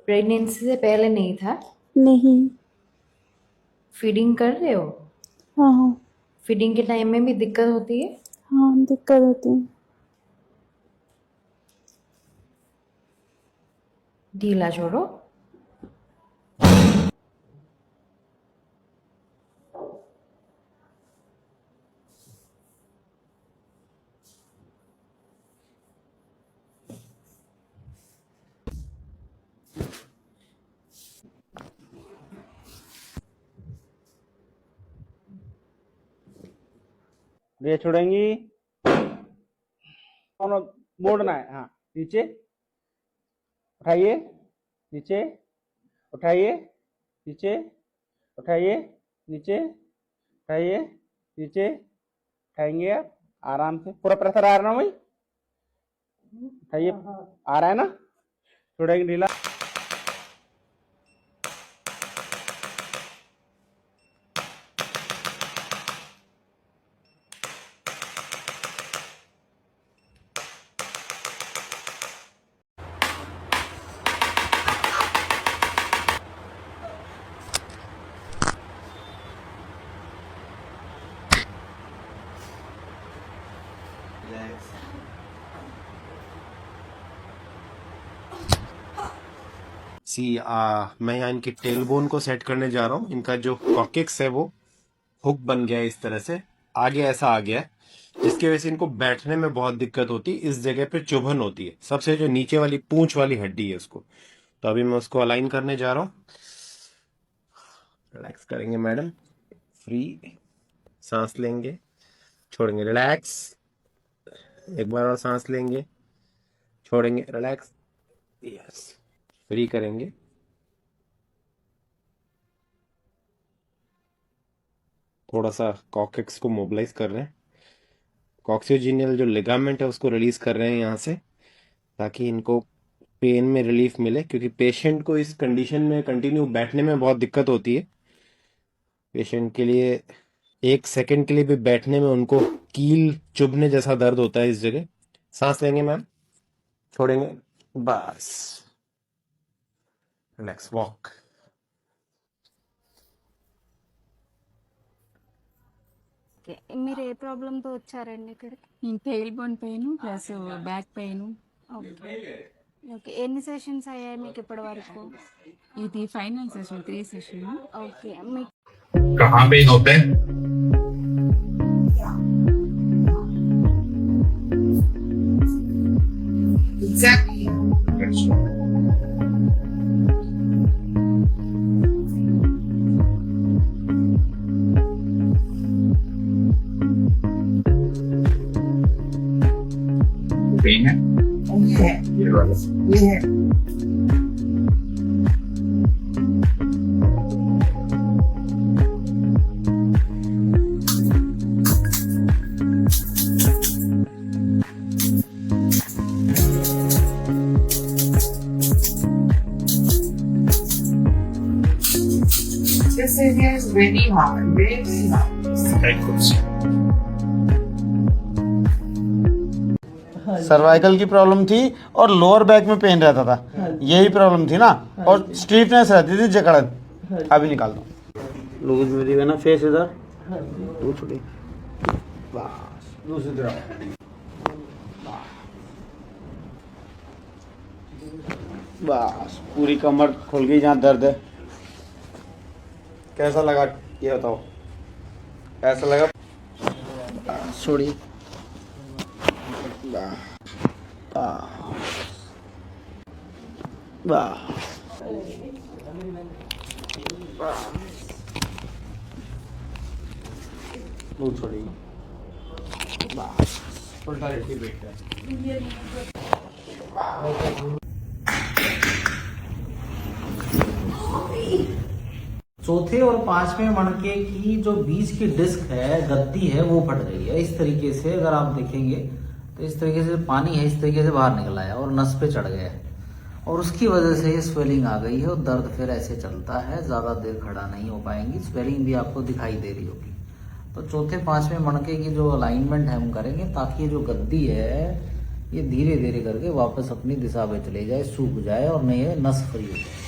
Pregnancy से पहले नहीं था? नहीं। फीडिंग कर रहे हो? हाँ हाँ। फीडिंग के टाइम में भी दिक्कत होती है? हाँ दिक्कत होती है। ढीला छोड़ो। ये छोड़ेंगी, दोनों मोड़ना है। हाँ, नीचे उठाइए, नीचे उठाइए, नीचे उठाइए, नीचे उठाइए, नीचे उठाएंगे आप आराम से। पूरा प्रेशर आ रहा है ना भाई? उठाइए, आ रहा है ना? छोड़ेंगे ढीला। मैं यहाँ इनकी टेल बोन को सेट करने जा रहा हूँ। इनका जो कॉकिक्स है वो हुक बन गया है, इस तरह से आगे ऐसा आ गया है, जिसकी वजह से इनको बैठने में बहुत दिक्कत होती है। इस जगह पे चुभन होती है, सबसे जो नीचे वाली पूंछ वाली हड्डी है उसको। तो अभी मैं उसको अलाइन करने जा रहा हूँ। रिलैक्स करेंगे मैडम, फ्री सांस लेंगे, छोड़ेंगे, रिलैक्स। एक बार और सांस लेंगे, छोड़ेंगे, रिलैक्स, यस, फ्री करेंगे। थोड़ा सा कॉक्सिक्स को मोबिलाइज कर रहे हैं, कॉक्सियोजेनियल जो लिगामेंट है उसको रिलीज कर रहे हैं यहाँ से, ताकि इनको पेन में रिलीफ मिले, क्योंकि पेशेंट को इस कंडीशन में कंटिन्यू बैठने में बहुत दिक्कत होती है। पेशेंट के लिए एक सेकंड के लिए भी बैठने में उनको कील चुभने जैसा दर्द होता है इस जगह। सांस लेंगे मैम, छोड़ेंगे, बस, रिलैक्स, वॉक। మీరు ఏ ప్రాబ్లంతో వచ్చారండి ఇక్కడికి? Tile bone pain plus back pain. Okay okay, ఎన్ని సెషన్స్ అయ్యాయి మీకు ఇప్పటి వరకు? ఇది ఫైనల్ సెషన్, 3 సెషన్. ఓకే, మీకు कहाँ पेन होते हैं? Exactly. That's right. पेन है? ये वाला। This area is very hard, very hard. Very good. Cervical की प्रॉब्लम थी और लोअर बैक में पेन रहता था, यही प्रॉब्लम थी ना, और स्टीफनेस रहती थी, जकड़न। अभी निकाल दो लूज मेरी है ना, फेस इधर दो छोटी, बस दूसरी तरफ, बस पूरी कमर खुल गई जहाँ दर्द है। कैसा लगा ये बताओ, ऐसा लगा? छोड़िए, दूध छोड़िए, बस उल्टा लेटी बैठ है। चौथे और पांचवें मणके की जो बीच की डिस्क है, गद्दी है, वो फट गई है। इस तरीके से अगर आप देखेंगे तो इस तरीके से पानी है, इस तरीके से बाहर निकला है और नस पे चढ़ गया है, और उसकी वजह से ये स्वेलिंग आ गई है और दर्द फिर ऐसे चलता है, ज़्यादा देर खड़ा नहीं हो पाएंगी, स्वेलिंग भी आपको दिखाई दे रही होगी। तो चौथे पांचवें मणके की जो अलाइनमेंट है हम करेंगे, ताकि जो गद्दी है ये धीरे धीरे करके वापस अपनी दिशा में चले जाए, सूख जाए और नहीं है नस फ्री हो जाए।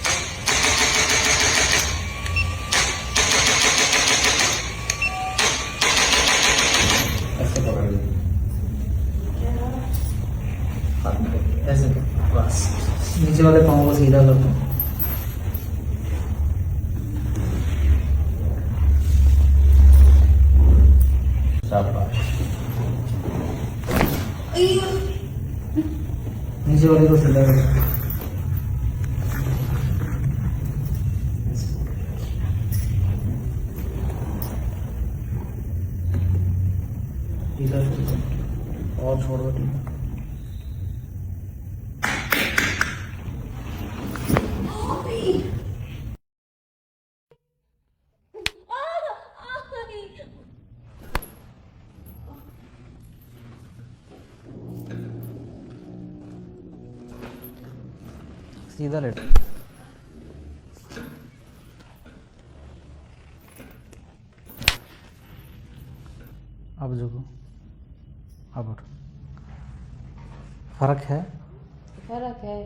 ऐसे पकड़ लीजिए, हाथ में रखिए, ऐसे बस नीचे वाले पाँव को सीधा कर दो। शाबाश, नीचे वाले को सीधा कर दो। ढीला छोड़ दो और छोड़ दो ढीला। सीधा लेट, अब झुको, अब उठो। फर्क है? फर्क है।